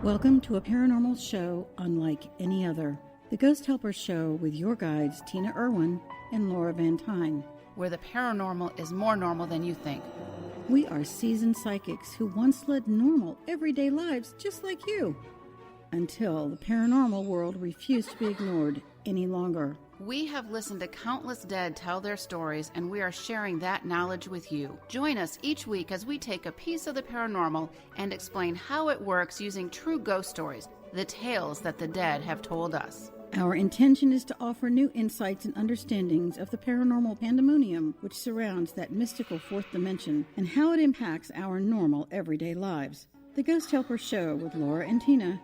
Welcome to a paranormal show unlike any other. The Ghost Helper Show with your guides Tina Irwin and Laura Van Tyne. Where the paranormal is more normal than you think. We are seasoned psychics who once led normal, everyday lives just like you. Until the paranormal world refused to be ignored any longer. We have listened to countless dead tell their stories, and we are sharing that knowledge with you. Join us each week as we take a piece of the paranormal and explain how it works using true ghost stories, the tales that the dead have told us. Our intention is to offer new insights and understandings of the paranormal pandemonium which surrounds that mystical fourth dimension and how it impacts our normal everyday lives. The Ghost Helper Show with Laura and Tina,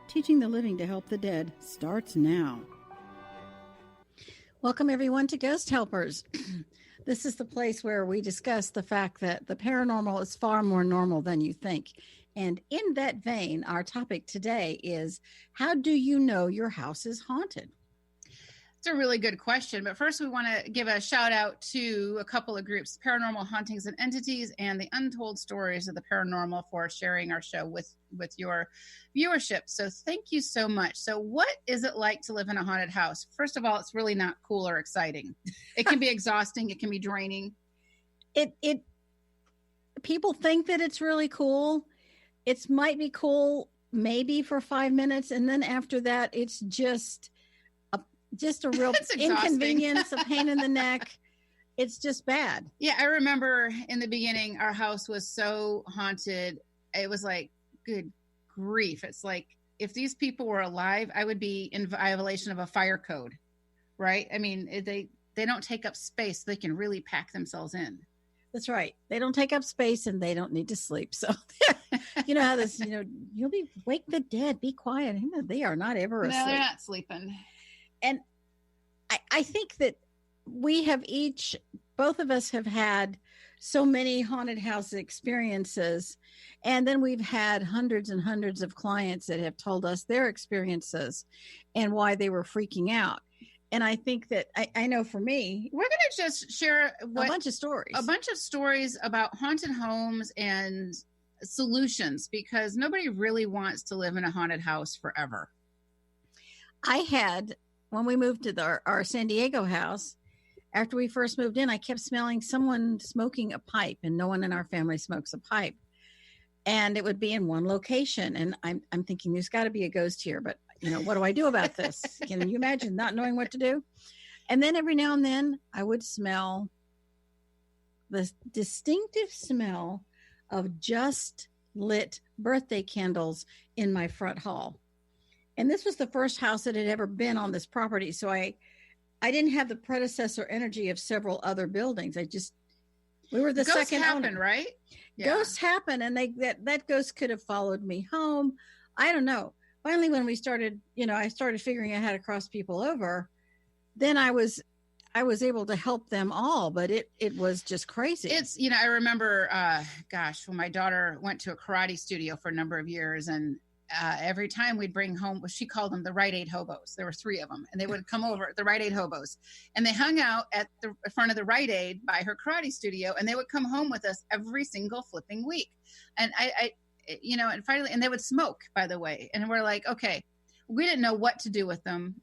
teaching the living to help the dead, starts now. Welcome, everyone, to Ghost Helpers. This is the place where we discuss the fact that the paranormal is far more normal than you think. And in that vein, our topic today is, how do you know your house is haunted? It's a really good question. But first, we want to give a shout out to a couple of groups, Paranormal Hauntings and Entities and the Untold Stories of the Paranormal, for sharing our show with your viewership. So thank you so much. So what is it like to live in a haunted house? First of all, it's really not cool or exciting. It can be exhausting. It can be draining. People think that it's really cool. It might be cool maybe for 5 minutes. And then after that, it's just a real inconvenience, a pain in the neck. It's just bad. Yeah, I remember in the beginning, our house was so haunted. It was like, good grief. It's like, if these people were alive, I would be in violation of a fire code, right? I mean, they don't take up space. They can really pack themselves in. That's right. They don't take up space and they don't need to sleep. So you know how this, you'll be wake the dead, be quiet. They are not ever asleep. No, they're not sleeping. And I think that both of us have had so many haunted house experiences. And then we've had hundreds and hundreds of clients that have told us their experiences and why they were freaking out. And I think that I know for me, we're going to just share a bunch of stories about haunted homes and solutions, because nobody really wants to live in a haunted house forever. When we moved to our San Diego house, after we first moved in, I kept smelling someone smoking a pipe, and no one in our family smokes a pipe. And it would be in one location. And I'm thinking there's got to be a ghost here, but what do I do about this? Can you imagine not knowing what to do? And then every now and then I would smell the distinctive smell of just lit birthday candles in my front hall. And this was the first house that had ever been on this property. So I didn't have the predecessor energy of several other buildings. We were the ghosts second happen, owner. Right? Yeah. Ghosts happen. And that ghost could have followed me home. I don't know. Finally, when we started, I started figuring out how to cross people over, then I was able to help them all, but it was just crazy. It's, I remember, when my daughter went to a karate studio for a number of years, and every time we'd bring home, she called them the Rite Aid hobos. There were 3 of them, and they would come over, the Rite Aid hobos, and they hung out at the front of the Rite Aid by her karate studio, and they would come home with us every single flipping week. And and finally, and they would smoke, by the way. And we're like, okay, we didn't know what to do with them,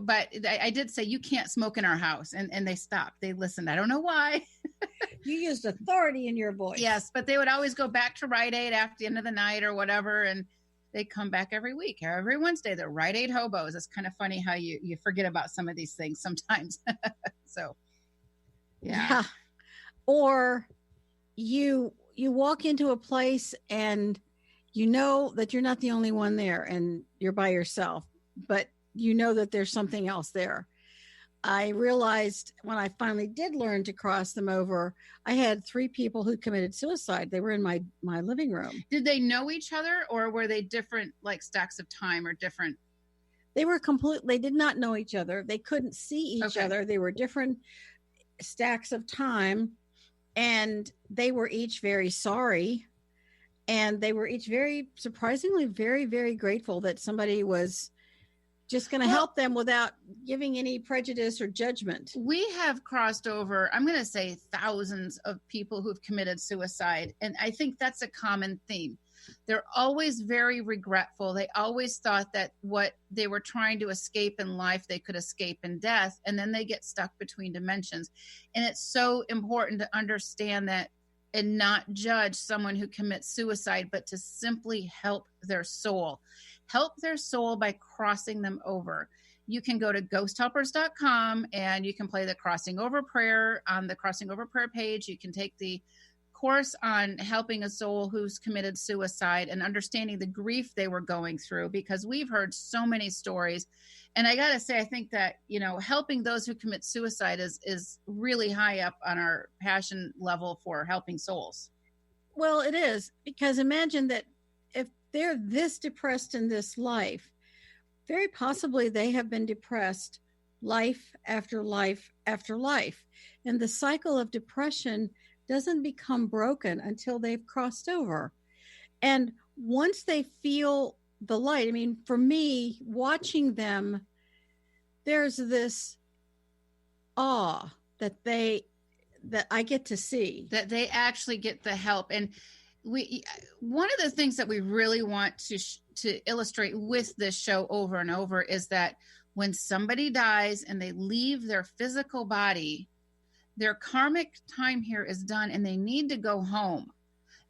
but I did say, you can't smoke in our house. And they stopped. They listened. I don't know why. You used authority in your voice. Yes, but they would always go back to Rite Aid after the end of the night or whatever. And they come back every week, every Wednesday. They're Rite Aid hobos. It's kind of funny how you forget about some of these things sometimes. So, yeah. Or you walk into a place and you know that you're not the only one there and you're by yourself, but you know that there's something else there. I realized when I finally did learn to cross them over, I had 3 people who committed suicide. They were in my living room. Did they know each other, or were they different, like stacks of time, or different? They did not know each other. They couldn't see each other. They were different stacks of time. And they were each very sorry. And they were each very surprisingly, very, very grateful that somebody was just going to help them without giving any prejudice or judgment. We have crossed over, I'm going to say, thousands of people who've committed suicide. And I think that's a common theme. They're always very regretful. They always thought that what they were trying to escape in life, they could escape in death. And then they get stuck between dimensions. And it's so important to understand that and not judge someone who commits suicide, but to simply help their soul. Help their soul by crossing them over. You can go to ghosthelpers.com and you can play the Crossing Over prayer on the Crossing Over prayer page. You can take the course on helping a soul who's committed suicide and understanding the grief they were going through, because we've heard so many stories. And I got to say, I think that, helping those who commit suicide is really high up on our passion level for helping souls. Well, it is, because imagine that if they're this depressed in this life, very possibly they have been depressed life after life after life. And the cycle of depression doesn't become broken until they've crossed over. And once they feel the light, I mean, for me, watching them, there's this awe that I get to see. That they actually get the help. And one of the things that we really want to illustrate with this show over and over is that when somebody dies and they leave their physical body, their karmic time here is done and they need to go home.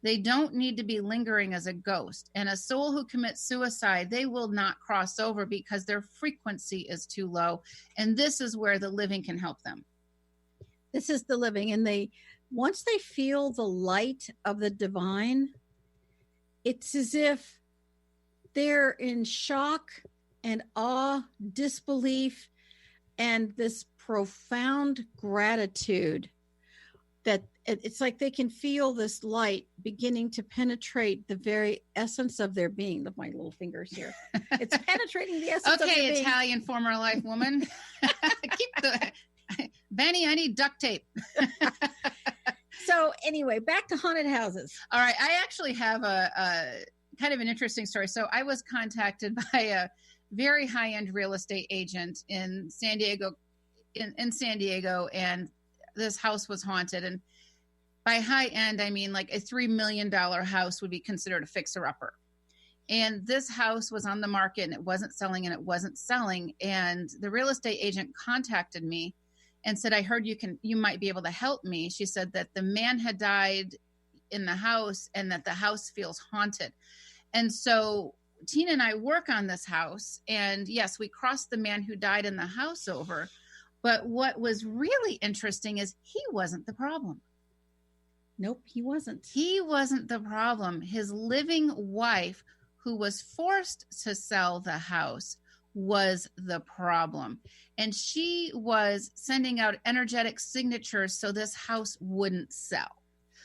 They don't need to be lingering as a ghost. And a soul who commits suicide, they will not cross over because their frequency is too low. And this is where the living can help them. This is the living. And once they feel the light of the divine, it's as if they're in shock and awe, disbelief, and this profound gratitude that it's like they can feel this light beginning to penetrate the very essence of their being. Look, my little fingers here. It's penetrating the essence of their being. Okay, Italian former life woman. Benny, I need duct tape. So anyway, back to haunted houses. All right. I actually have a kind of an interesting story. So I was contacted by a very high-end real estate agent in San Diego, in San Diego, and this house was haunted. And by high end, I mean like a $3 million house would be considered a fixer-upper. And this house was on the market and it wasn't selling. And the real estate agent contacted me and said, I heard you might be able to help me. She said that the man had died in the house and that the house feels haunted. And so Tina and I work on this house. And yes, we crossed the man who died in the house over. But what was really interesting is he wasn't the problem. Nope, he wasn't. He wasn't the problem. His living wife, who was forced to sell the house, was the problem. And she was sending out energetic signatures so this house wouldn't sell.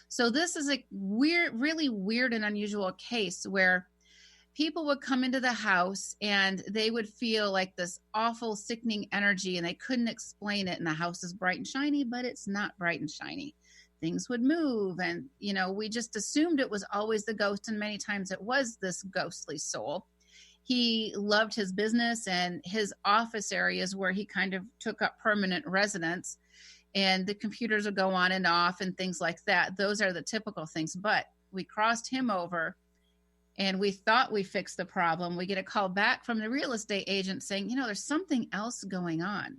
So this is a really weird and unusual case where people would come into the house and they would feel like this awful, sickening energy and they couldn't explain it. And the house is bright and shiny, but it's not bright and shiny. Things would move. And, we just assumed it was always the ghost. And many times it was this ghostly soul. He loved his business and his office areas where he kind of took up permanent residence, and the computers would go on and off and things like that. Those are the typical things. But we crossed him over and we thought we fixed the problem. We get a call back from the real estate agent saying, there's something else going on.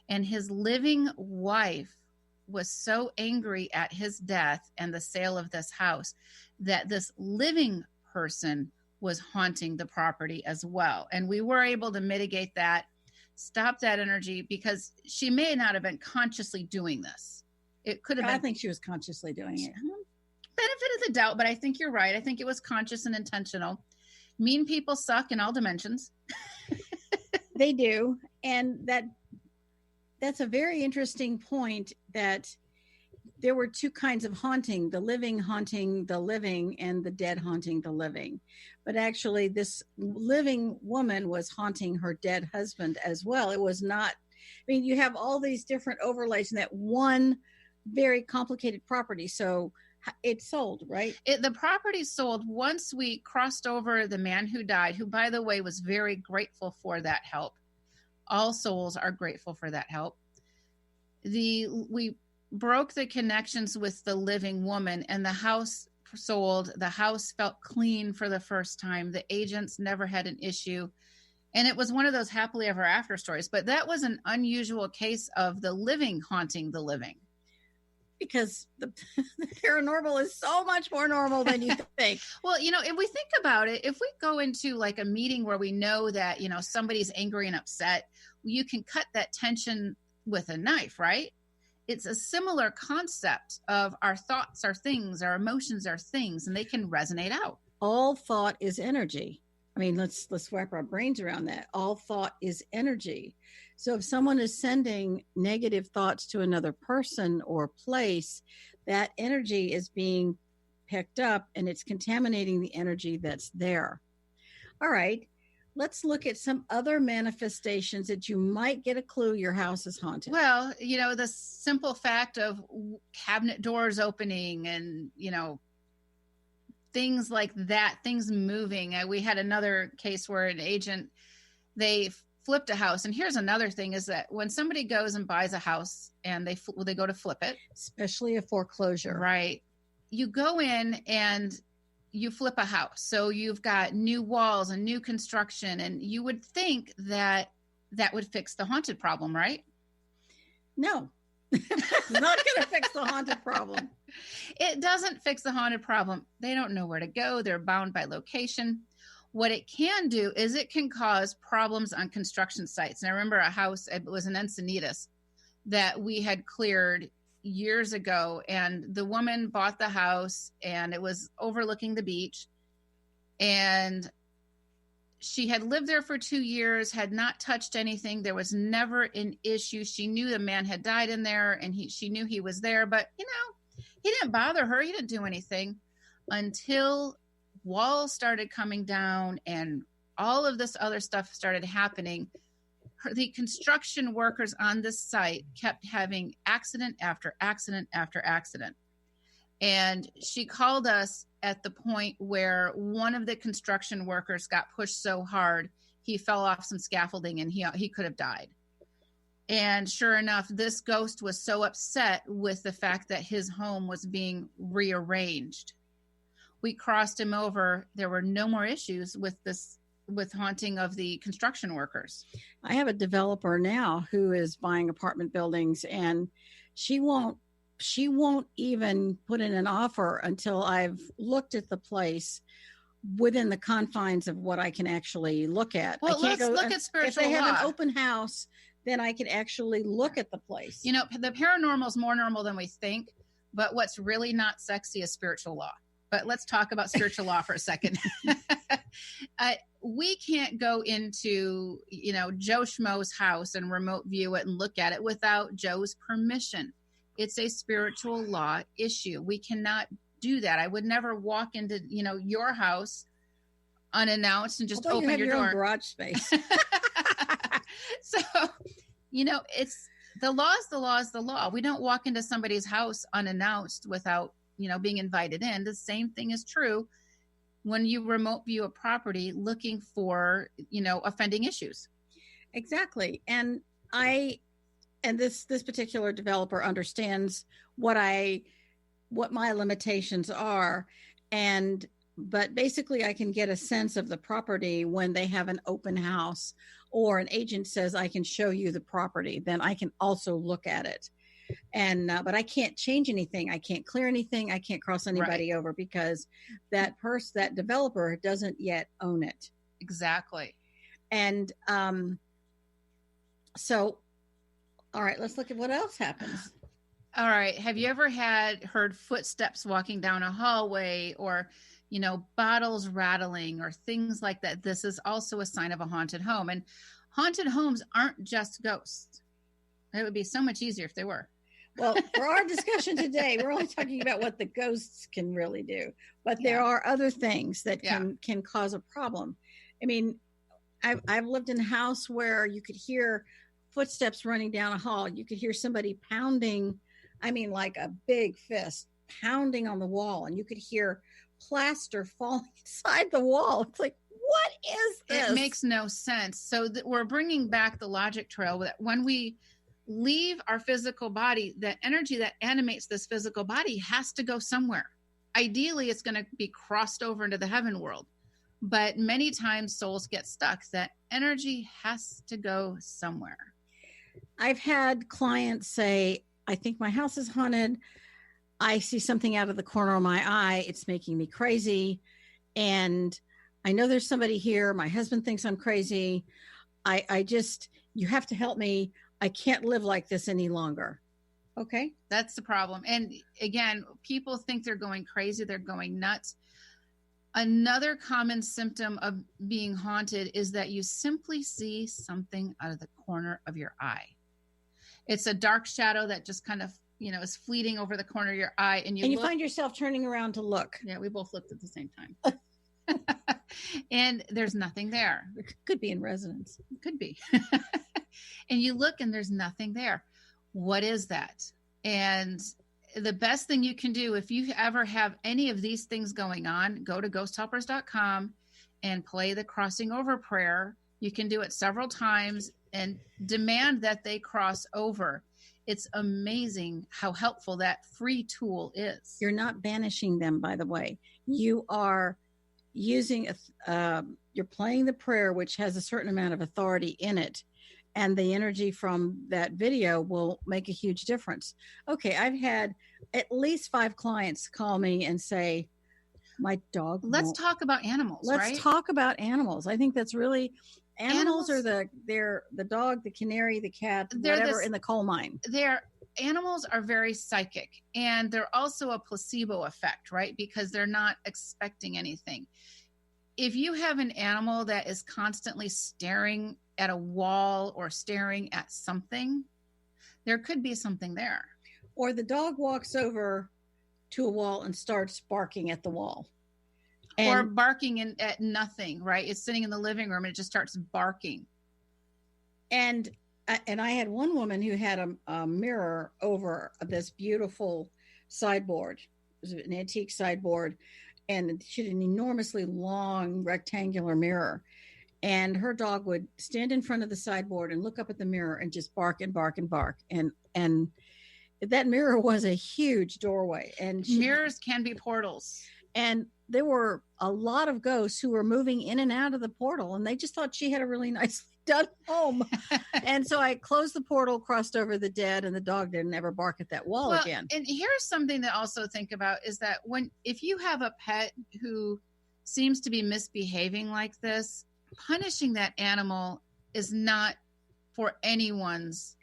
And his living wife was so angry at his death and the sale of this house that this living person was haunting the property as well. And we were able to mitigate that, stop that energy, because she may not have been consciously doing this. It could have been. I think she was consciously doing it. Benefit of the doubt, but I think you're right. I think it was conscious and intentional. Mean people suck in all dimensions. They do. And that's a very interesting point, that there were two kinds of haunting: the living haunting the living and the dead haunting the living. But actually this living woman was haunting her dead husband as well. It was not, you have all these different overlays in that one very complicated property. So it sold, right? The property sold once we crossed over the man who died, who, by the way, was very grateful for that help. All souls are grateful for that help. We broke the connections with the living woman, and the house sold. The house felt clean for the first time. The agents never had an issue. And it was one of those happily ever after stories. But that was an unusual case of the living haunting the living. Because the paranormal is so much more normal than you think. Well, if we think about it, if we go into like a meeting where we know that, somebody's angry and upset, you can cut that tension with a knife, right? It's a similar concept of our thoughts are things, our emotions are things, and they can resonate out. All thought is energy. I mean, let's wrap our brains around that. All thought is energy. So if someone is sending negative thoughts to another person or place, that energy is being picked up and it's contaminating the energy that's there. All right. Let's look at some other manifestations that you might get a clue your house is haunted. Well, the simple fact of cabinet doors opening and, things like that, things moving. We had another case where an agent, they flipped a house. And here's another thing is that when somebody goes and buys a house and they go to flip it, especially a foreclosure, right? You go in and you flip a house. So you've got new walls and new construction, and you would think that would fix the haunted problem, right? No. It's not going to fix the haunted problem. It doesn't fix the haunted problem. They don't know where to go. They're bound by location. What it can do is it can cause problems on construction sites. And I remember a house, it was in Encinitas, that we had cleared years ago. And the woman bought the house and it was overlooking the beach. And she had lived there for 2 years, had not touched anything. There was never an issue. She knew the man had died in there and she knew he was there, but he didn't bother her. He didn't do anything until walls started coming down and all of this other stuff started happening. The construction workers on this site kept having accident after accident after accident. And she called us at the point where one of the construction workers got pushed so hard, he fell off some scaffolding and he could have died. And sure enough, this ghost was so upset with the fact that his home was being rearranged. We crossed him over. There were no more issues with haunting of the construction workers. I have a developer now who is buying apartment buildings, and she won't even put in an offer until I've looked at the place within the confines of what I can actually look at. Well, let's look at spiritual If they have law. an open house, then I can actually look at the place. The paranormal is more normal than we think, but what's really not sexy is spiritual law. But let's talk about spiritual law for a second. We can't go into, Joe Schmo's house and remote view it and look at it without Joe's permission. It's a spiritual law issue. We cannot do that. I would never walk into, your house unannounced and just open your door. Own garage space. So, it's the law is the law is the law. We don't walk into somebody's house unannounced without, being invited in. The same thing is true when you remote view a property looking for, offending issues. Exactly. And this particular developer understands what my limitations are. But basically I can get a sense of the property when they have an open house or an agent says, I can show you the property, then I can also look at it. And, but I can't change anything. I can't clear anything. I can't cross anybody over because that developer doesn't yet own it. Exactly. And, so, all right, let's look at what else happens. All right. Have you ever heard footsteps walking down a hallway or, bottles rattling or things like that? This is also a sign of a haunted home. And haunted homes aren't just ghosts. It would be so much easier if they were. Well, for our discussion today, we're only talking about what the ghosts can really do. But there are other things that can cause a problem. I mean, I've lived in a house where you could hear footsteps running down a hall. You could hear somebody pounding, like a big fist pounding on the wall, and you could hear plaster falling inside the wall. It's like, what is this? It makes no sense. So we're bringing back the logic trail that when we leave our physical body, the energy that animates this physical body has to go somewhere. ideally it's going to be crossed over into the heaven world. But many times souls get stuck. That energy has to go somewhere. I've had clients say, I think my house is haunted. I see something out of the corner of my eye. It's making me crazy. And I know there's somebody here. My husband thinks I'm crazy. I just, you have to help me. I can't live like this any longer. Okay. That's the problem. And again, people think they're going crazy. They're going nuts. Another common symptom of being haunted is that you simply see something out of the corner of your eye. It's a dark shadow that just kind of, is fleeting over the corner of your eye. And you find yourself turning around to look. Yeah, we both looked at the same time. And there's nothing there. It could be in resonance. It could be. And you look and there's nothing there. What is that? And the best thing you can do, if you ever have any of these things going on, go to ghosthelpers.com and play the crossing over prayer. You can do it several times and demand that they cross over. It's amazing how helpful that free tool is. You're not banishing them, by the way. You are using, you're playing the prayer, which has a certain amount of authority in it. And the energy from that video will make a huge difference. Okay, I've had at least 5 clients call me and say, my dog. Let's talk about animals, right? Let's talk about animals. I think that's really, animals are the dog, the canary, the cat, whatever in the coal mine. Animals are very psychic, and they're also a placebo effect, right? Because they're not expecting anything. If you have an animal that is constantly staring at a wall or staring at something, there could be something there. Or the dog walks over to a wall and starts barking at the wall. Or barking at nothing, right? It's sitting in the living room and it just starts barking. And I had one woman who had a mirror over this beautiful sideboard. It was an antique sideboard. And she had an enormously long rectangular mirror. And her dog would stand in front of the sideboard and look up at the mirror and just bark and bark and bark. And that mirror was a huge doorway. And mirrors can be portals. And there were a lot of ghosts who were moving in and out of the portal. And they just thought she had a really nicely done home. And so I closed the portal, crossed over the dead, and the dog didn't ever bark at that wall again. And here's something to also think about is that if you have a pet who seems to be misbehaving like this, punishing that animal is not for anyone's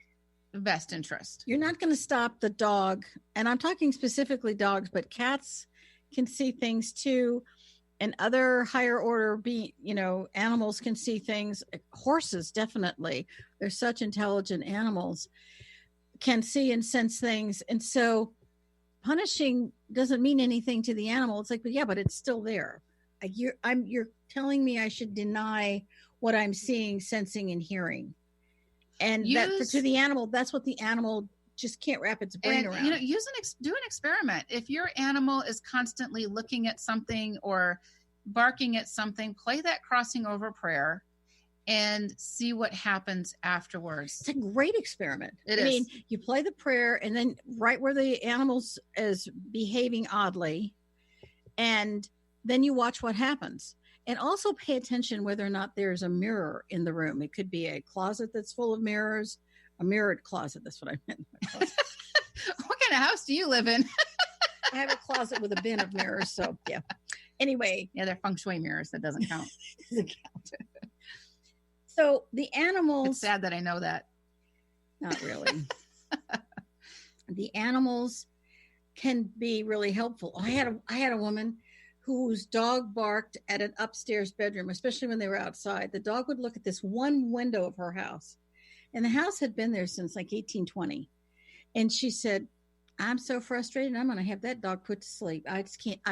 best interest. You're not going to stop the dog. And I'm talking specifically dogs, but cats can see things too. And other higher order animals can see things. Horses, definitely. They're such intelligent animals, can see and sense things. And so punishing doesn't mean anything to the animal. It's like, but it's still there. You're telling me I should deny what I'm seeing, sensing, and hearing. And to the animal, that's what the animal just can't wrap its brain around. Do an experiment. If your animal is constantly looking at something or barking at something, play that crossing over prayer and see what happens afterwards. It's a great experiment. I mean, you play the prayer and then right where the animal's is behaving oddly, and then you watch what happens. And also pay attention whether or not there's a mirror in the room. It could be a closet that's full of mirrors, a mirrored closet. That's what I meant. What kind of house do you live in? I have a closet with a bin of mirrors. So, yeah. Anyway. Yeah, they're feng shui mirrors. That doesn't count. Doesn't count. So the animals. It's sad that I know that. Not really. The animals can be really helpful. I had a woman whose dog barked at an upstairs bedroom, especially when they were outside. The dog would look at this one window of her house. And the house had been there since like 1820. And she said, I'm so frustrated. I'm going to have that dog put to sleep. I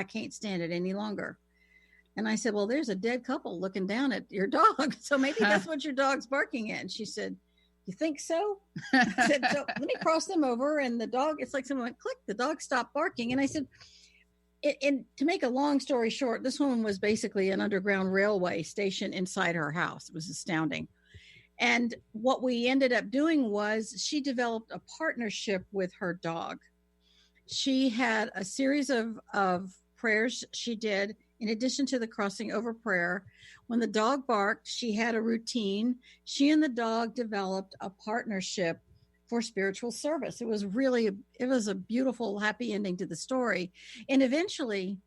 can't stand it any longer. And I said, well, there's a dead couple looking down at your dog. So maybe that's what your dog's barking at. And she said, you think so? I said, so let me cross them over. And the dog, it's like someone went click, the dog stopped barking. And I said, and to make a long story short, this woman was basically an underground railway station inside her house. It was astounding. And what we ended up doing was she developed a partnership with her dog. She had a series of prayers she did in addition to the crossing over prayer. When the dog barked, she had a routine. She and the dog developed a partnership for spiritual service. It was a beautiful, happy ending to the story. And eventually,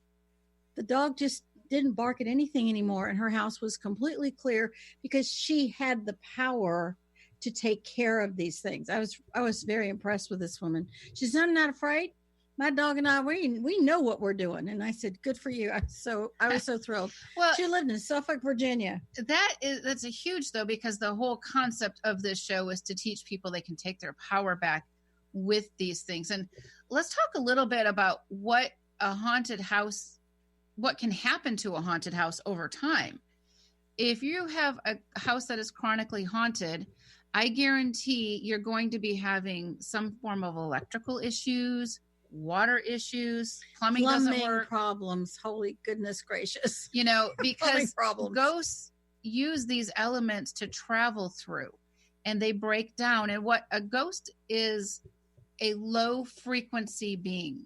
the dog just didn't bark at anything anymore, and her house was completely clear because she had the power to take care of these things. I was very impressed with this woman. She said, "I'm not afraid. My dog and I, we know what we're doing." And I said, "Good for you." I was so thrilled. Well, she lived in Suffolk, Virginia. That's a huge though, because the whole concept of this show is to teach people they can take their power back with these things. And let's talk a little bit about what can happen to a haunted house over time. If you have a house that is chronically haunted, I guarantee you're going to be having some form of electrical issues, water issues, plumbing doesn't work. Problems. Holy goodness gracious. Because ghosts use these elements to travel through, and they break down. And what a ghost is, a low frequency being.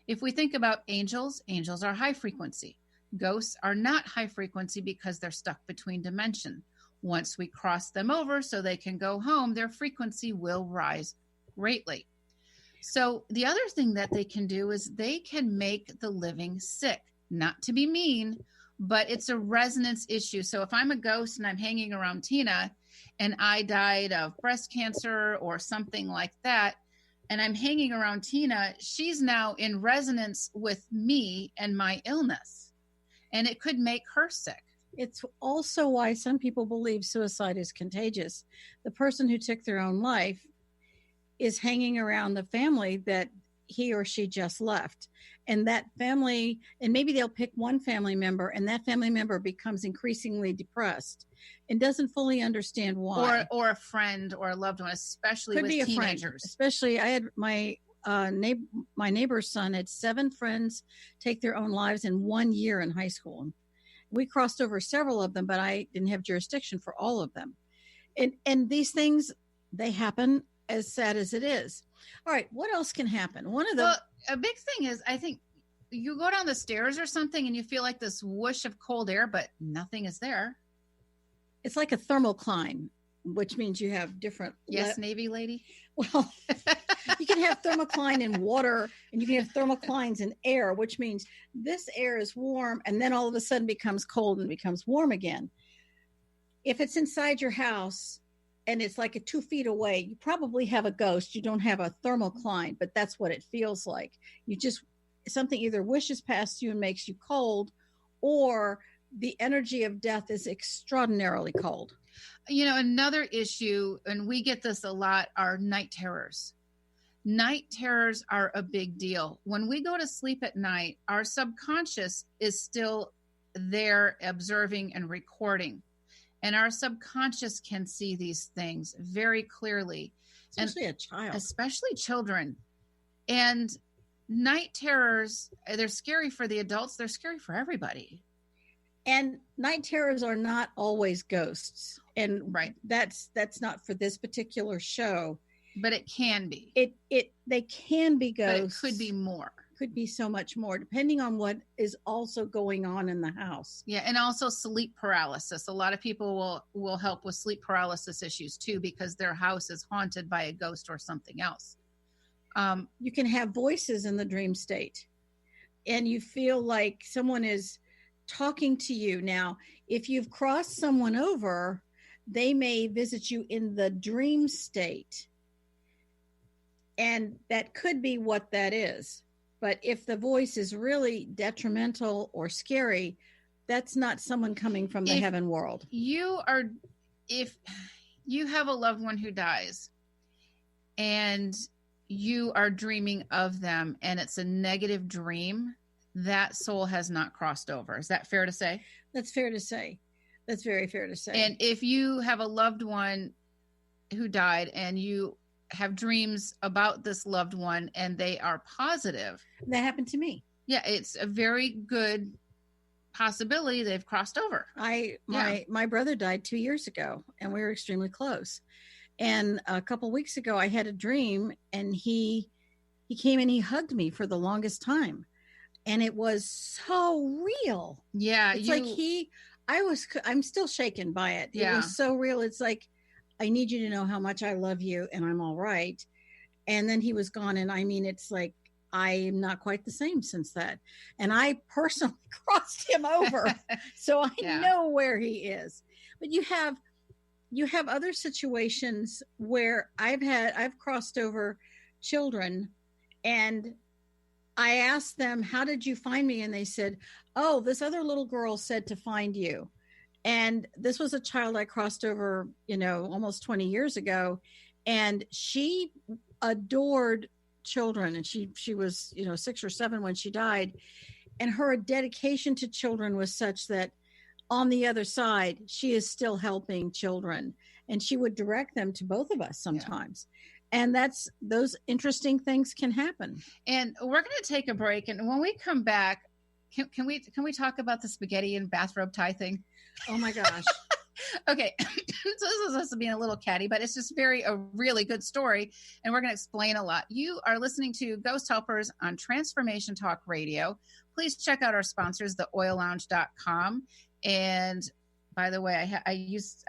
If we think about angels are high frequency. Ghosts are not high frequency because they're stuck between dimensions. Once we cross them over so they can go home, their frequency will rise greatly. So the other thing that they can do is they can make the living sick. Not to be mean, but it's a resonance issue. So if I'm a ghost and I'm hanging around Tina and I died of breast cancer or something like that, and I'm hanging around Tina, she's now in resonance with me and my illness, and it could make her sick. It's also why some people believe suicide is contagious. The person who took their own life is hanging around the family that he or she just left. And that family, and maybe they'll pick one family member, and that family member becomes increasingly depressed and doesn't fully understand why. Or a friend or a loved one, especially could with be teenagers. Friend. Especially, I had my neighbor's son had 7 friends take their own lives in 1 year in high school. We crossed over several of them, but I didn't have jurisdiction for all of them. And these things, they happen, as sad as it is. All right, what else can happen? A big thing is, I think you go down the stairs or something and you feel like this whoosh of cold air, but nothing is there. It's like a thermocline, which means you have different... Yes, Navy lady? Well, you can have thermocline in water, and you can have thermoclines in air, which means this air is warm and then all of a sudden becomes cold and becomes warm again. If it's inside your house and it's like 2 feet away, you probably have a ghost. You don't have a thermocline, but that's what it feels like. Something either wishes past you and makes you cold, or the energy of death is extraordinarily cold. Another issue, and we get this a lot, are night terrors. Night terrors are a big deal. When we go to sleep at night, our subconscious is still there observing and recording. And our subconscious can see these things very clearly. Especially a child. Especially children. And night terrors, they're scary for the adults. They're scary for everybody. And night terrors are not always ghosts. And right. That's not for this particular show. But it can be. They can be ghosts. But it could be more. Could be so much more, depending on what is also going on in the house. Yeah, and also sleep paralysis. A lot of people will help with sleep paralysis issues too, because their house is haunted by a ghost or something else. You can have voices in the dream state, and you feel like someone is talking to you. Now, if you've crossed someone over, they may visit you in the dream state, and that could be what that is. But if the voice is really detrimental or scary, that's not someone coming from the heaven world. If you have a loved one who dies and you are dreaming of them and it's a negative dream, that soul has not crossed over. Is that fair to say? That's fair to say. That's very fair to say. And if you have a loved one who died and you have dreams about this loved one and they are positive. That happened to me. Yeah, it's a very good possibility they've crossed over. My brother died 2 years ago, and we were extremely close. And a couple weeks ago, I had a dream, and he came and he hugged me for the longest time. And it was so real. Yeah. It's like I'm still shaken by it. It Yeah. was so real. It's like, I need you to know how much I love you and I'm all right. And then he was gone. And I mean, it's like, I'm not quite the same since that. And I personally crossed him over. So I know where he is. But you have other situations where I've crossed over children, and I asked them, how did you find me? And they said, oh, this other little girl said to find you. And this was a child I crossed over, almost 20 years ago. And she adored children. And she was, 6 or 7 when she died. And her dedication to children was such that on the other side, she is still helping children. And she would direct them to both of us sometimes. And those interesting things can happen. And we're going to take a break. And when we come back, can we talk about the spaghetti and bathrobe tie thing? Oh my gosh. Okay. So this is us being a little catty, but it's just a really good story. And we're going to explain a lot. You are listening to Ghost Helpers on Transformation Talk Radio. Please check out our sponsors, theoillounge.com. And by the way, I used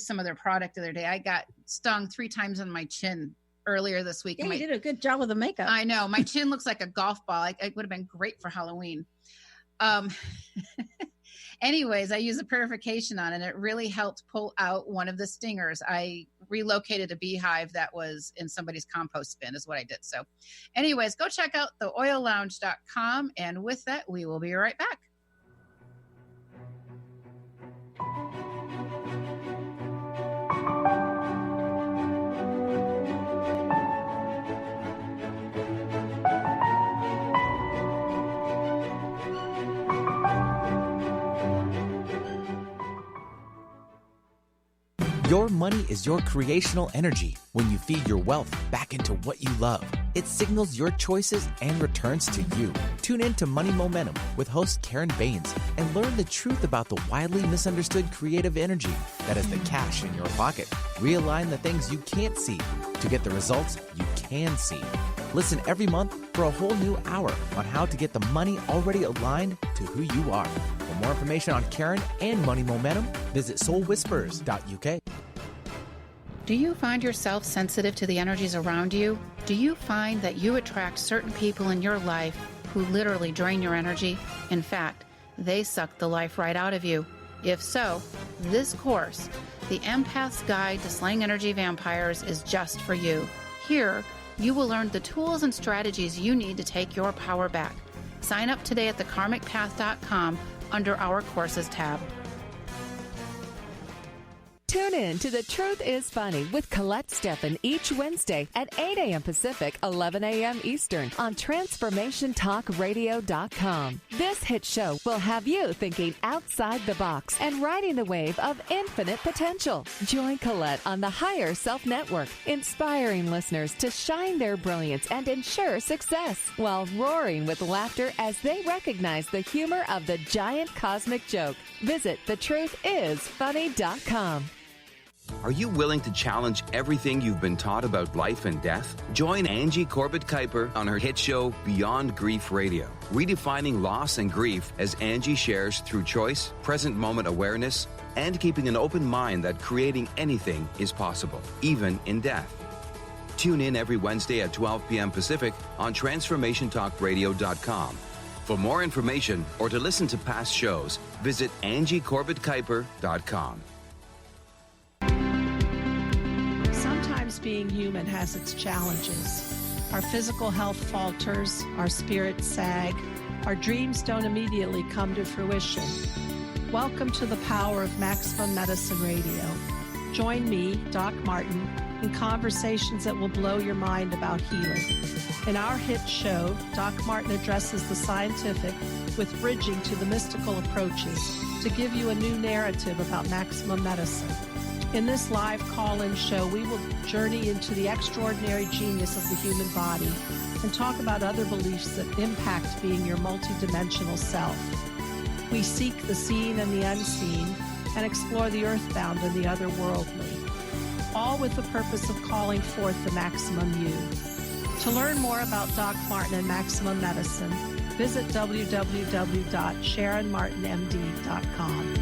some of their product the other day. I got stung 3 times on my chin earlier this week. Yeah, you did a good job with the makeup. I know. My chin looks like a golf ball. It would have been great for Halloween. Anyways, I used a purification on it, and it really helped pull out one of the stingers. I relocated a beehive that was in somebody's compost bin is what I did. So anyways, go check out theoillounge.com. And with that, we will be right back. Your money is your creational energy. When you feed your wealth back into what you love, it signals your choices and returns to you. Tune in to Money Momentum with host Karen Baines and learn the truth about the widely misunderstood creative energy that is the cash in your pocket. Realign the things you can't see to get the results you can see. Listen every month for a whole new hour on how to get the money already aligned to who you are. For more information on Karen and Money Momentum, visit soulwhispers.uk. Do you find yourself sensitive to the energies around you? Do you find that you attract certain people in your life who literally drain your energy? In fact, they suck the life right out of you. If so, this course, The Empath's Guide to Slaying Energy Vampires, is just for you. Here, you will learn the tools and strategies you need to take your power back. Sign up today at thekarmicpath.com under our courses tab. Tune in to The Truth is Funny with Colette Steffen each Wednesday at 8 a.m. Pacific, 11 a.m. Eastern on TransformationTalkRadio.com. This hit show will have you thinking outside the box and riding the wave of infinite potential. Join Colette on the Higher Self Network, inspiring listeners to shine their brilliance and ensure success while roaring with laughter as they recognize the humor of the giant cosmic joke. Visit TheTruthIsFunny.com. Are you willing to challenge everything you've been taught about life and death? Join Angie Corbett-Kuiper on her hit show Beyond Grief Radio, redefining loss and grief as Angie shares through choice, present moment awareness, and keeping an open mind that creating anything is possible, even in death. Tune in every Wednesday at 12 p.m. Pacific on TransformationTalkRadio.com. For more information or to listen to past shows, visit AngieCorbettKuiper.com. Sometimes being human has its challenges. Our physical health falters, our spirits sag, our dreams don't immediately come to fruition. Welcome to the power of Maximum Medicine Radio. Join me, Doc Martin, in conversations that will blow your mind about healing. In our hit show, Doc Martin addresses the scientific with bridging to the mystical approaches to give you a new narrative about maximum medicine. In this live call-in show, we will journey into the extraordinary genius of the human body and talk about other beliefs that impact being your multidimensional self. We seek the seen and the unseen and explore the earthbound and the otherworldly, all with the purpose of calling forth the maximum you. To learn more about Doc Martin and Maximum Medicine, visit www.sharonmartinmd.com.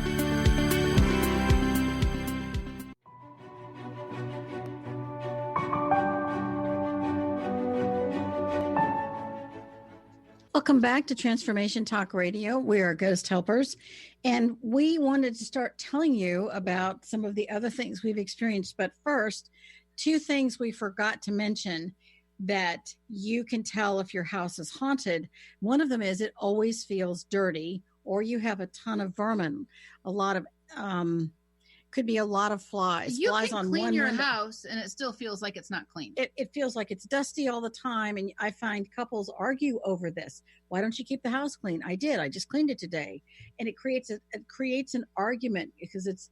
Welcome back to Transformation Talk Radio. We are Ghost Helpers, and we wanted to start telling you about some of the other things we've experienced. But first, two things we forgot to mention that you can tell if your house is haunted. One of them is it always feels dirty, or you have a ton of vermin, a lot of could be a lot of flies. You flies can on clean one your window. house and it still feels like it's not clean. It feels like it's dusty all the time. And I find couples argue over this. Why don't you keep the house clean? I did. I just cleaned it today. And it creates an argument because it's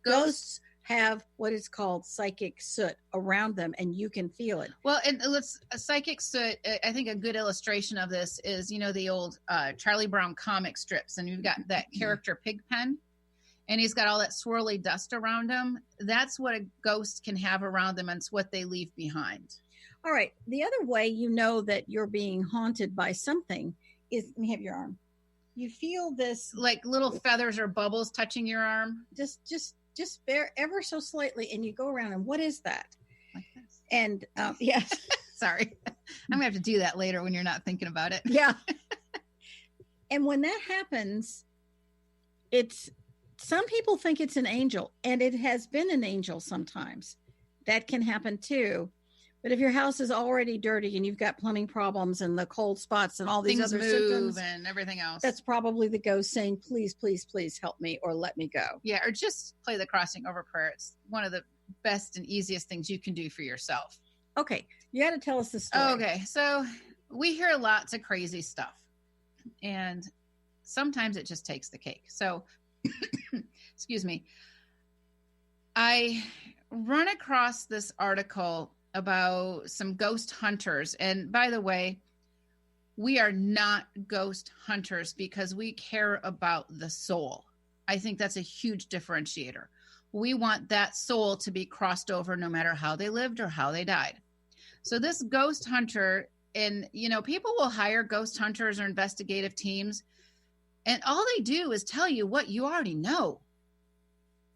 ghosts have what is called psychic soot around them, and you can feel it. Well, and a psychic soot, I think a good illustration of this is, the old Charlie Brown comic strips, and you've got that character Pigpen, and he's got all that swirly dust around him. That's what a ghost can have around them, and it's what they leave behind. All right. The other way you know that you're being haunted by something is, let me have your arm. You feel this, like little feathers or bubbles touching your arm. Just ever so slightly, and you go around, and what is that? Like this. And yes. Sorry. I'm gonna have to do that later when you're not thinking about it. Yeah. And when that happens, some people think it's an angel, and it has been an angel sometimes. That can happen too. But if your house is already dirty and you've got plumbing problems and the cold spots and all these Things other move symptoms and everything else, that's probably the ghost saying, please, please, please help me or let me go. Yeah, or just play the crossing over prayer. It's one of the best and easiest things you can do for yourself. Okay, you got to tell us the story. Okay, so we hear lots of crazy stuff, and sometimes it just takes the cake. So, excuse me, I run across this article about some ghost hunters. And by the way, we are not ghost hunters because we care about the soul. I think that's a huge differentiator. We want that soul to be crossed over no matter how they lived or how they died. So this ghost hunter, and people will hire ghost hunters or investigative teams, and all they do is tell you what you already know.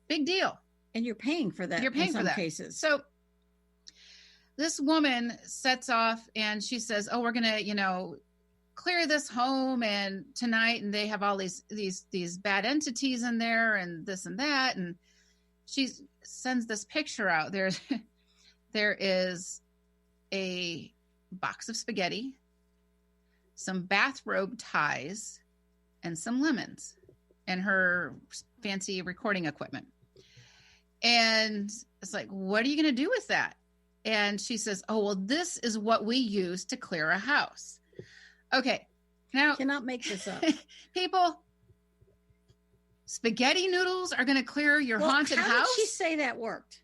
Big deal. And you're paying for that. You're paying in some for that. cases. So this woman sets off and she says, we're going to, clear this home and tonight. And they have all these bad entities in there and this and that. And she sends this picture out. There is a box of spaghetti, some bathrobe ties, and some lemons, and her fancy recording equipment. And it's like, what are you going to do with that? And she says, this is what we use to clear a house. Okay. Now, cannot make this up. People, spaghetti noodles are going to clear your haunted house? How did she say that worked?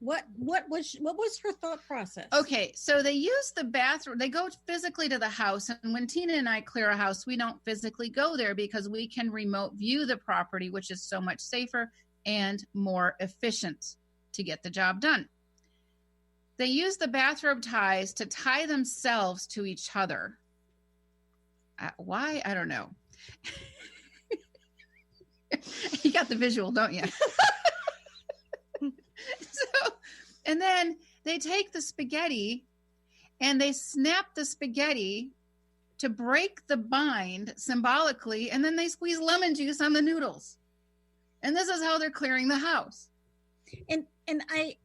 What was her thought process? Okay. So they use the bathroom. They go physically to the house. And when Tina and I clear a house, we don't physically go there because we can remote view the property, which is so much safer and more efficient to get the job done. They use the bathrobe ties to tie themselves to each other. Why? I don't know. You got the visual, don't you? And then they take the spaghetti and they snap the spaghetti to break the bind symbolically, and then they squeeze lemon juice on the noodles. And this is how they're clearing the house. And I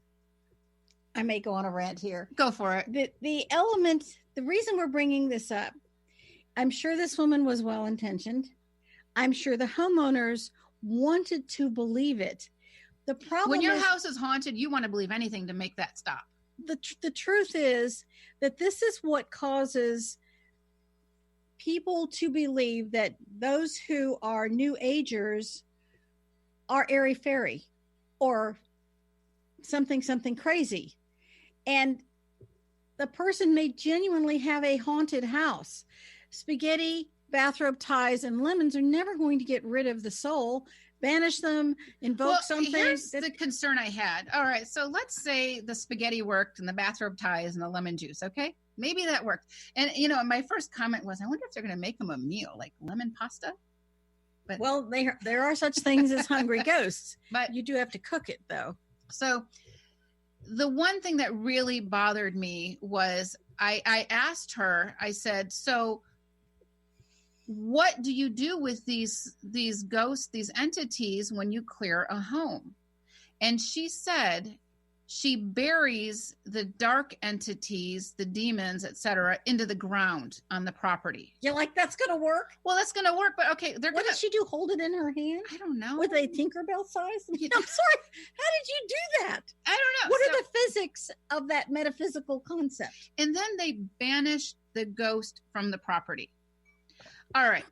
may go on a rant here. Go for it. The reason we're bringing this up, I'm sure this woman was well-intentioned. I'm sure the homeowners wanted to believe it. The problem when your house is haunted, you want to believe anything to make that stop. The truth is that this is what causes people to believe that those who are New Agers are airy-fairy or something crazy. And the person may genuinely have a haunted house. Spaghetti, bathrobe ties, and lemons are never going to get rid of the soul. Banish them, invoke something. Here's the concern I had. All right, so let's say the spaghetti worked and the bathrobe ties and the lemon juice, okay? maybe that worked. And, my first comment was, I wonder if they're going to make them a meal, like lemon pasta. But well, there are such things as hungry ghosts, but you do have to cook it, though. So the one thing that really bothered me was I asked her, I said, so what do you do with these ghosts, these entities, when you clear a home? And she said she buries the dark entities, the demons, etc., into the ground on the property. You're like, that's going to work? Well, that's going to work, but okay. What did she do? Hold it in her hand? I don't know. With a Tinkerbell size? I'm sorry. How did you do that? I don't know. What are the physics of that metaphysical concept? And then they banished the ghost from the property. All right.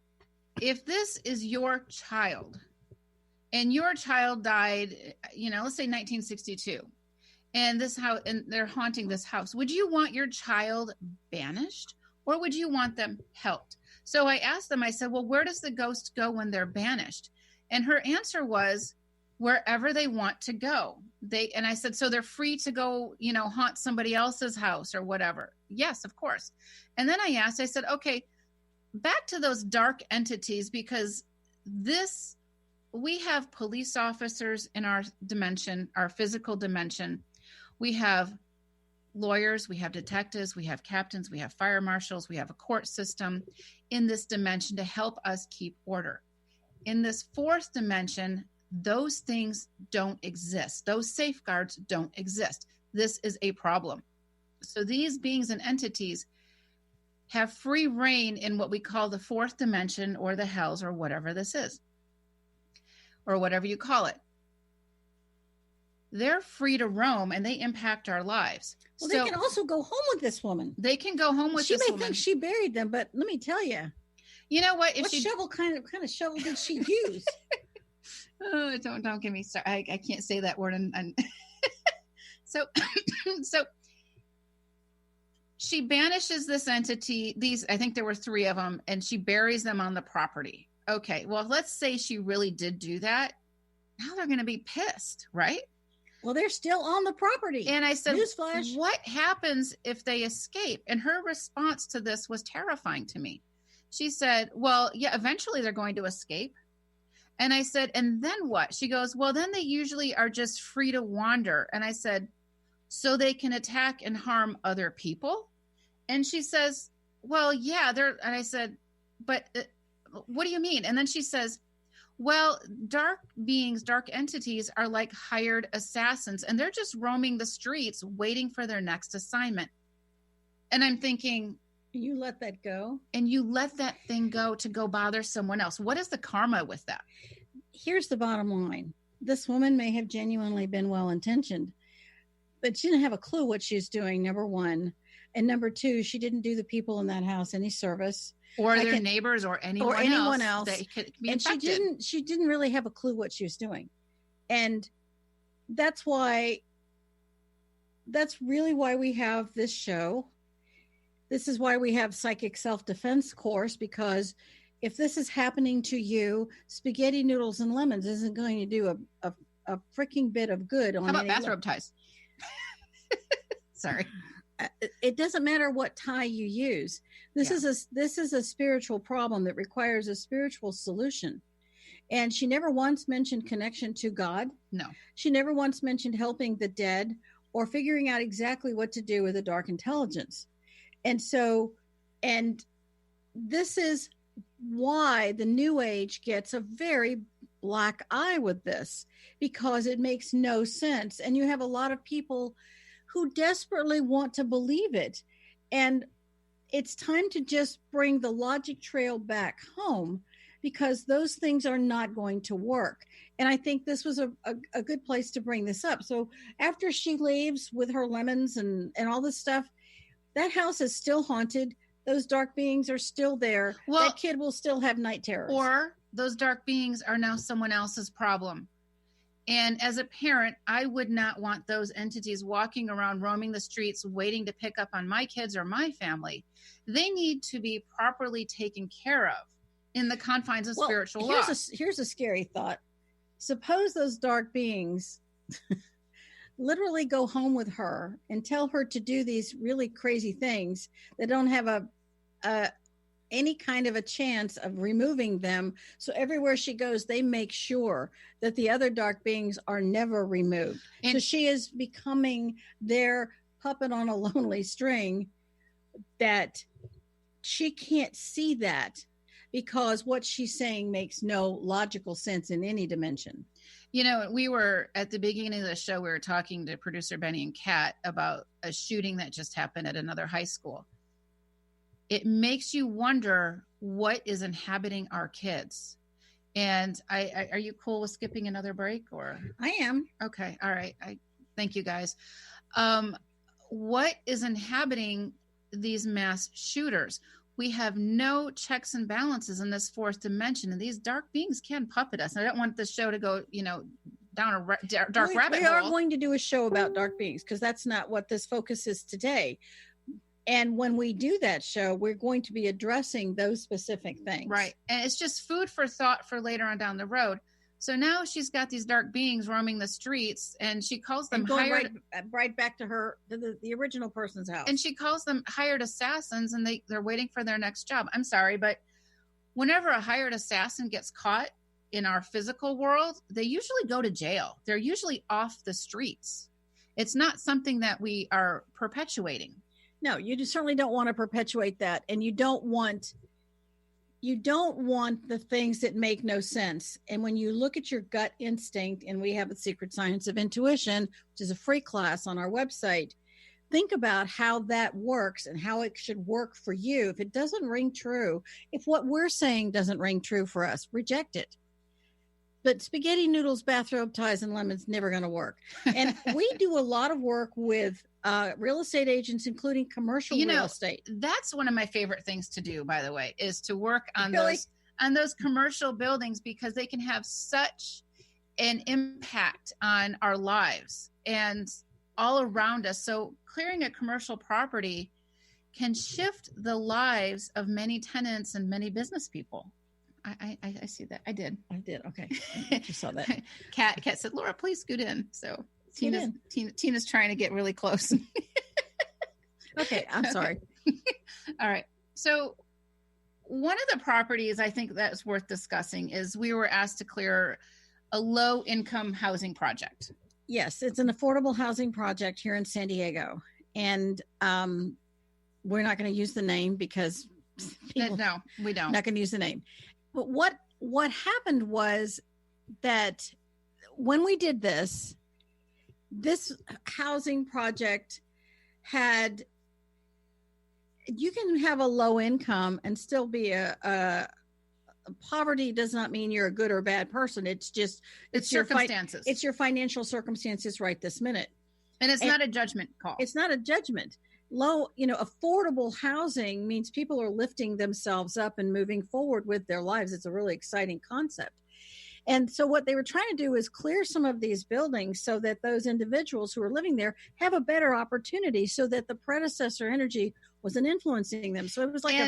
If this is your child and your child died, let's say 1962, and this house, and they're haunting this house, would you want your child banished or would you want them helped? So I asked them, I said, well, where does the ghost go when they're banished? And her answer was wherever they want to go. And I said, so they're free to go, haunt somebody else's house or whatever. Yes, of course. And then I said, okay, back to those dark entities, because we have police officers in our dimension, our physical dimension. We have lawyers, we have detectives, we have captains, we have fire marshals, we have a court system in this dimension to help us keep order. In this fourth dimension, those things don't exist. Those safeguards don't exist. This is a problem. So these beings and entities have free reign in what we call the fourth dimension or the hells or whatever this is, or whatever you call it. They're free to roam and they impact our lives. Well, so they can also go home with this woman. They can go home with this woman. She may think she buried them, but let me tell you. You know what? What kind of shovel did she use? Oh, don't get me started. I can't say that word. So she banishes this entity. I think there were 3 of them, and she buries them on the property. Okay, well, let's say she really did do that. Now they're going to be pissed, right? Well, they're still on the property. And I said, newsflash, what happens if they escape? And her response to this was terrifying to me. She said, well, yeah, eventually they're going to escape. And I said, and then what? She goes, well, then they usually are just free to wander. And I said, so they can attack and harm other people? And she says, well, yeah, and I said, but what do you mean? And then she says, well, dark beings, dark entities are like hired assassins, and they're just roaming the streets waiting for their next assignment. And I'm thinking, you let that go? And you let that thing go to go bother someone else. What is the karma with that? Here's the bottom line. This woman may have genuinely been well-intentioned, but she didn't have a clue what she was doing, number one. And number two, she didn't do the people in that house any service. Or their neighbors or anyone else that could be infected. And she didn't really have a clue what she was doing. And that's really why we have this show. This is why we have psychic self-defense course, because if this is happening to you, spaghetti noodles and lemons isn't going to do a freaking bit of good. How about bathrobe ties? Sorry. It doesn't matter what tie you use. This is a spiritual problem that requires a spiritual solution. And she never once mentioned connection to God. No. She never once mentioned helping the dead or figuring out exactly what to do with a dark intelligence. And this is why the New Age gets a very black eye with this, because it makes no sense. And you have a lot of people who desperately want to believe it. And it's time to just bring the logic trail back home, because those things are not going to work. And I think this was a good place to bring this up. So after she leaves with her lemons and all this stuff, that house is still haunted. Those dark beings are still there. Well, that kid will still have night terrors. Or those dark beings are now someone else's problem. And as a parent, I would not want those entities walking around, roaming the streets, waiting to pick up on my kids or my family. They need to be properly taken care of in the confines of spiritual law. Here's a scary thought. Suppose those dark beings literally go home with her and tell her to do these really crazy things that don't have any kind of a chance of removing them. So everywhere she goes, they make sure that the other dark beings are never removed. So she is becoming their puppet on a lonely string, that she can't see that because what she's saying makes no logical sense in any dimension. You know, we were at the beginning of the show, we were talking to producer Benny and Kat about a shooting that just happened at another high school. It makes you wonder what is inhabiting our kids. And are you cool with skipping another break? Or I am. Okay. All right. Thank you guys. What is inhabiting these mass shooters? We have no checks and balances in this fourth dimension, and these dark beings can puppet us. I don't want the show to go, down a dark rabbit hole. We are going to do a show about dark beings because that's not what this focus is today. And when we do that show, we're going to be addressing those specific things. Right. And it's just food for thought for later on down the road. So now she's got these dark beings roaming the streets, and she calls them right back to her, to the original person's house. And she calls them hired assassins, and they're waiting for their next job. I'm sorry, but whenever a hired assassin gets caught in our physical world, they usually go to jail. They're usually off the streets. It's not something that we are perpetuating. No, you certainly don't want to perpetuate that. And you don't want the things that make no sense. And when you look at your gut instinct, and we have a Secret Science of Intuition, which is a free class on our website, think about how that works and how it should work for you. If it doesn't ring true, if what we're saying doesn't ring true for us, reject it. But spaghetti noodles, bathrobe ties, and lemons never going to work. And we do a lot of work with real estate agents, including commercial real estate. That's one of my favorite things to do, by the way, is to work on those commercial buildings, because they can have such an impact on our lives and all around us. So clearing a commercial property can shift the lives of many tenants and many business people. I see that. I did. Okay. I just saw that. Kat said, Laura, please scoot in. So Tina's trying to get really close. Okay. I'm sorry. All right. So one of the properties I think that's worth discussing is we were asked to clear a low income housing project. Yes. It's an affordable housing project here in San Diego. And we're not going to use the name because no, we don't. Not going to use the name. But what happened was that when we did this housing project you can have a low income and still be a poverty does not mean you're a good or bad person. It's just, it's circumstances. It's your financial circumstances right this minute. And it's not a judgment call. It's not a judgment. Low, affordable housing means people are lifting themselves up and moving forward with their lives. It's a really exciting concept. And so what they were trying to do is clear some of these buildings so that those individuals who are living there have a better opportunity, so that the predecessor energy wasn't influencing them. So it was like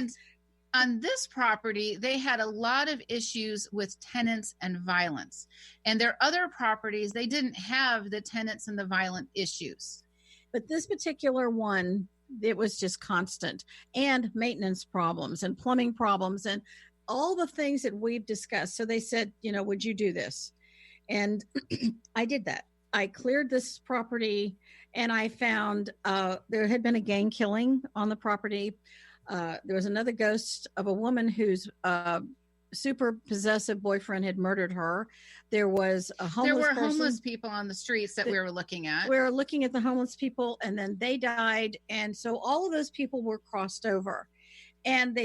on this property, they had a lot of issues with tenants and violence. And their other properties, they didn't have the tenants and the violent issues. But this particular one, it was just constant, and maintenance problems and plumbing problems and all the things that we've discussed. So they said, would you do this? And I did that. I cleared this property, and I found there had been a gang killing on the property. There was another ghost of a woman whose super possessive boyfriend had murdered her. There was a homeless people on the streets that we were looking at. We were looking at the homeless people, and then they died. And so all of those people were crossed over. And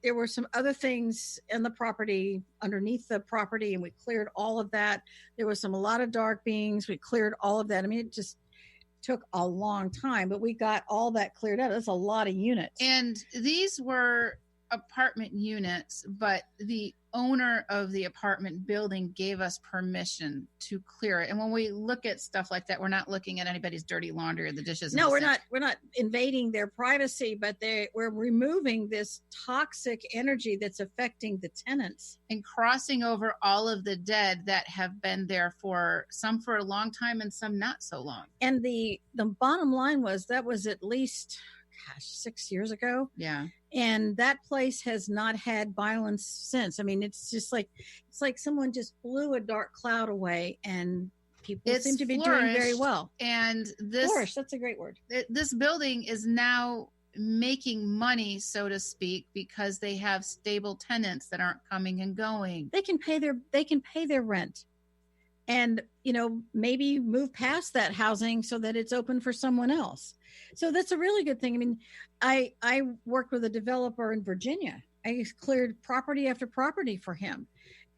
there were some other things in the property, underneath the property, and we cleared all of that. There was a lot of dark beings. We cleared all of that. I mean, it just took a long time, but we got all that cleared out. That's a lot of units. And these were apartment units, but the owner of the apartment building gave us permission to clear it. And when we look at stuff like that, we're not looking at anybody's dirty laundry or the dishes. No, we're not. We're not invading their privacy, but we're removing this toxic energy that's affecting the tenants and crossing over all of the dead that have been there for some for a long time and some not so long. And the bottom line was that was at least, 6 years ago. Yeah. And that place has not had violence since. I mean, it's like someone just blew a dark cloud away, and people seem to be doing very well. And this flourish, that's a great word. This building is now making money, so to speak, because they have stable tenants that aren't coming and going. They can pay their rent, and maybe move past that housing so that it's open for someone else. So that's a really good thing. I mean, I worked with a developer in Virginia. I cleared property after property for him,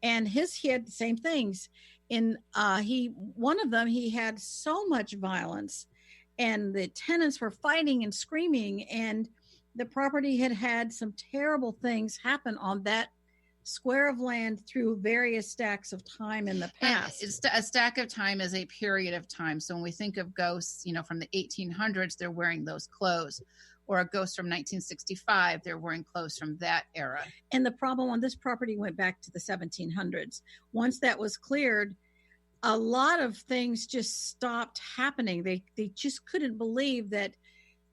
and he had the same things. One of them, he had so much violence, and the tenants were fighting and screaming, and the property had some terrible things happen on that square of land through various stacks of time in the past. A stack of time is a period of time. So when we think of ghosts, from the 1800s, they're wearing those clothes, or a ghost from 1965, they're wearing clothes from that era. And the problem on this property went back to the 1700s. Once that was cleared, a lot of things just stopped happening. They just couldn't believe that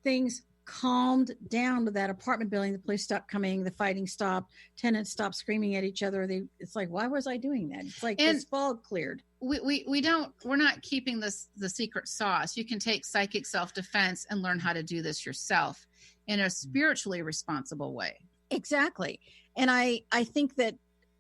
things calmed down to that apartment building. The police stopped coming, the fighting stopped, tenants stopped screaming at each other. It's like, why was I doing that? It's like this fog cleared. We're not keeping the secret sauce. You can take psychic self-defense and learn how to do this yourself in a spiritually responsible way. Exactly. And I think that,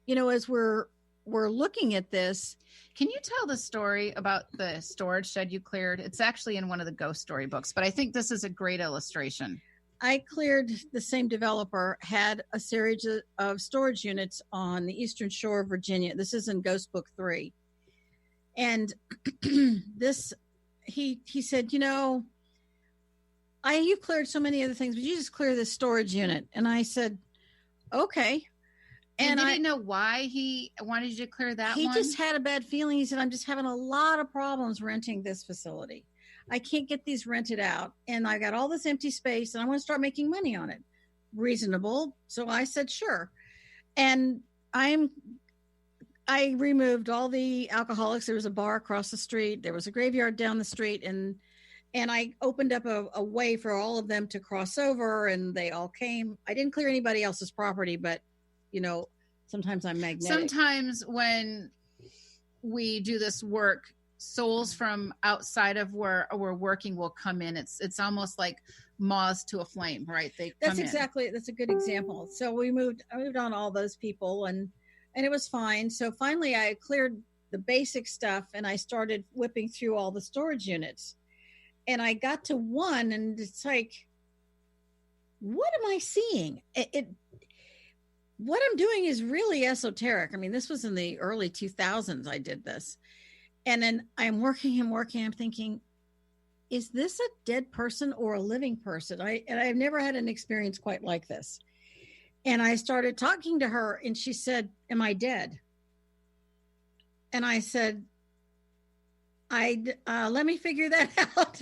as we're looking at this. Can you tell the story about the storage shed you cleared? It's actually in one of the ghost story books, but I think this is a great illustration. I cleared, the same developer had a series of storage units on the eastern shore of Virginia. This is in Ghost Book 3. And he said, you've cleared so many other things, but you just clear this storage unit. And I said, okay. And you didn't know why he wanted you to clear that one? He just had a bad feeling. He said, I'm just having a lot of problems renting this facility. I can't get these rented out. And I got all this empty space, and I want to start making money on it. Reasonable. So I said, sure. And I removed all the alcoholics. There was a bar across the street. There was a graveyard down the street. And I opened up a way for all of them to cross over, and they all came. I didn't clear anybody else's property, but sometimes I'm magnetic. Sometimes when we do this work, souls from outside of where we're working will come in. It's almost like moths to a flame, right? That's a good example. So I moved on all those people, and it was fine. So finally I cleared the basic stuff, and I started whipping through all the storage units, and I got to one, and it's like, what am I seeing? What I'm doing is really esoteric. I mean, this was in the early 2000s I did this. And then I'm working. I'm thinking, is this a dead person or a living person? I've never had an experience quite like this. And I started talking to her, and she said, am I dead? And I said, let me figure that out.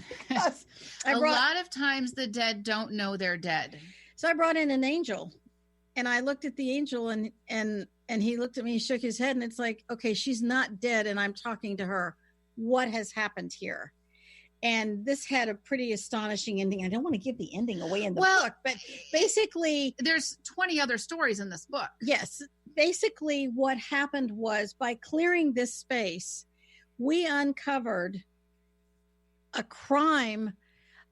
A lot of times the dead don't know they're dead. So I brought in an angel. And I looked at the angel, and he looked at me, shook his head, and it's like, okay, she's not dead, and I'm talking to her. What has happened here? And this had a pretty astonishing ending. I don't want to give the ending away in the book, but basically, there's 20 other stories in this book. Yes. Basically, what happened was, by clearing this space, we uncovered a crime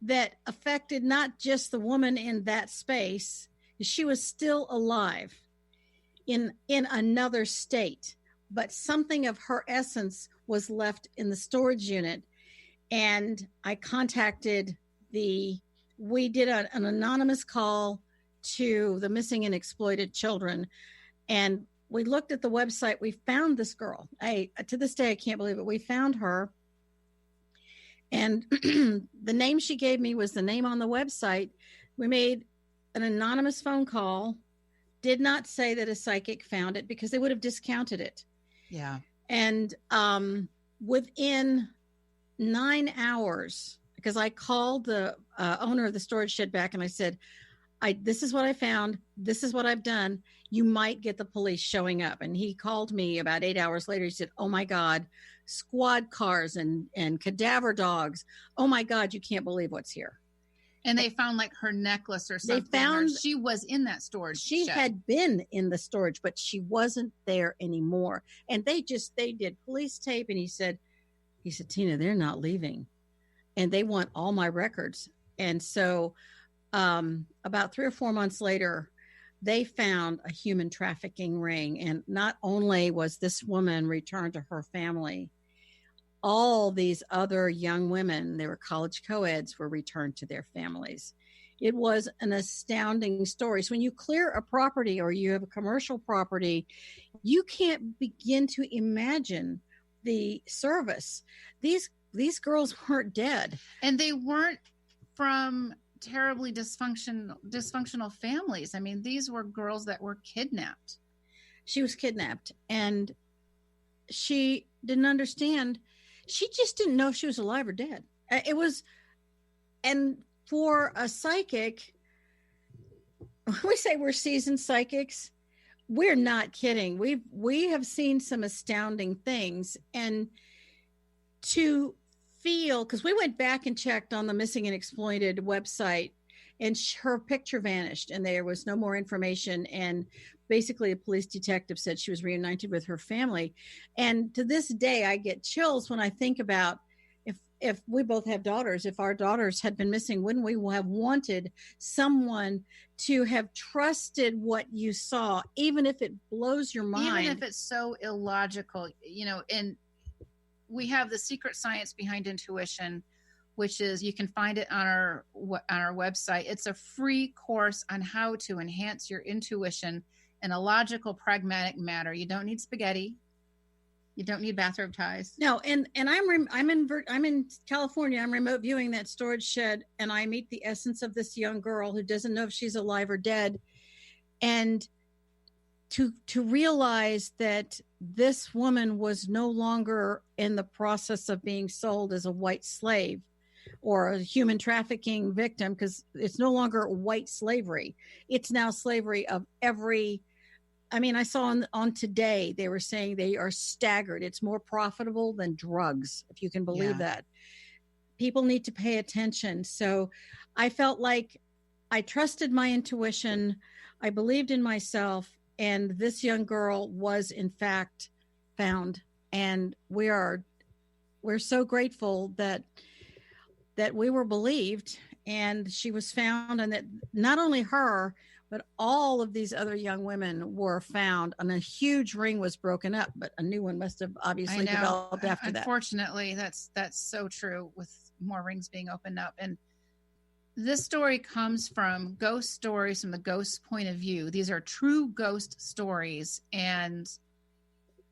that affected not just the woman in that space. She was still alive in another state, but something of her essence was left in the storage unit. And I contacted we did an anonymous call to the missing and exploited children. And we looked at the website. We found this girl. To this day, I can't believe it. We found her. And the name she gave me was the name on the website. We made an anonymous phone call did not say that a psychic found it because they would have discounted it. Yeah. And within 9 hours, because I called the owner of the storage shed back and I said, this is what I found. This is what I've done. You might get the police showing up. And he called me about 8 hours later. He said, oh my God, squad cars and cadaver dogs. Oh my God, you can't believe what's here. And they found like her necklace or something. They found she was in that storage. She had been in the storage, but she wasn't there anymore. And they did police tape. And he said, Tina, they're not leaving. And they want all my records. And so about 3 or 4 months later, they found a human trafficking ring. And not only was this woman returned to her family, all these other young women, they were college co-eds, were returned to their families. It was an astounding story. So when you clear a property or you have a commercial property, you can't begin to imagine the service. These girls weren't dead. And they weren't from terribly dysfunctional families. I mean, these were girls that were kidnapped. She was kidnapped, and she didn't understand. She just didn't know if she was alive or dead. It was, and for a psychic, when we say we're seasoned psychics, we're not kidding. We have seen some astounding things, and to feel, because we went back and checked on the Missing and Exploited website, and her picture vanished, and there was no more information. And basically, a police detective said she was reunited with her family. And to this day, I get chills when I think about if we both have daughters, if our daughters had been missing, wouldn't we have wanted someone to have trusted what you saw, even if it blows your mind? Even if it's so illogical, and we have the secret science behind intuition, which is, you can find it on our website. It's a free course on how to enhance your intuition in a logical, pragmatic manner. You don't need spaghetti. You don't need bathrobe ties. No, and I'm in California. I'm remote viewing that storage shed, and I meet the essence of this young girl who doesn't know if she's alive or dead, and to realize that this woman was no longer in the process of being sold as a white slave or a human trafficking victim, because it's no longer white slavery. It's now slavery of every. I mean, I saw on Today, they were saying they are staggered. It's more profitable than drugs, if you can believe that. People need to pay attention. So I felt like I trusted my intuition. I believed in myself. And this young girl was, in fact, found. And we're so grateful that we were believed and she was found, and that not only her, but all of these other young women were found, and a huge ring was broken up, but a new one must have obviously developed after that. Unfortunately, that's so true, with more rings being opened up. And this story comes from ghost stories from the ghost's point of view. These are true ghost stories, and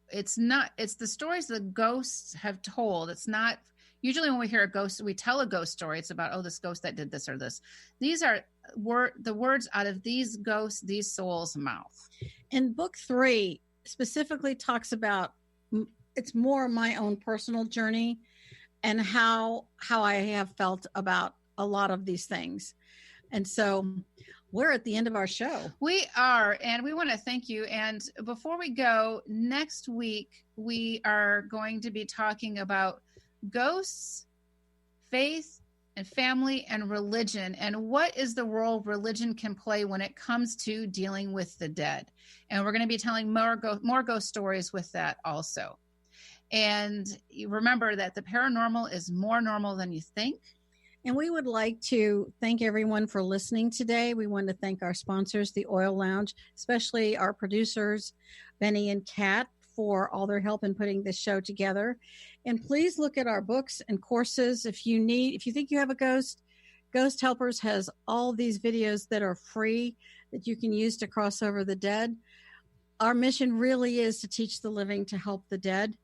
it's the stories the ghosts have told. It's not usually when we hear a ghost, we tell a ghost story. It's about, oh, this ghost that did this or this. These are the words out of these ghosts, these souls' mouth. And book 3 specifically talks about, it's more my own personal journey and how I have felt about a lot of these things. And so we're at the end of our show. We are, and we want to thank you. And before we go, next week, we are going to be talking about ghosts, faith, and family, and religion, and what is the role religion can play when it comes to dealing with the dead. And we're going to be telling more ghost stories with that also. And remember that the paranormal is more normal than you think. And we would like to thank everyone for listening today. We want to thank our sponsors, the Oil Lounge, especially our producers, Benny and Kat, for all their help in putting this show together. And please look at our books and courses. If you think you have a ghost, Ghost Helpers has all these videos that are free that you can use to cross over the dead. Our mission really is to teach the living to help the dead.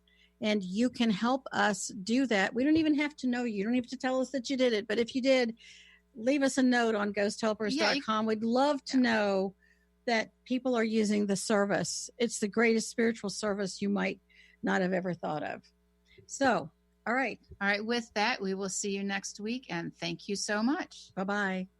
And you can help us do that. We don't even have to know you. You don't have to tell us that you did it. But if you did, leave us a note on ghosthelpers.com. We'd love to know that people are using the service. It's the greatest spiritual service you might not have ever thought of. So, all right. All right. With that, we will see you next week. And thank you so much. Bye-bye.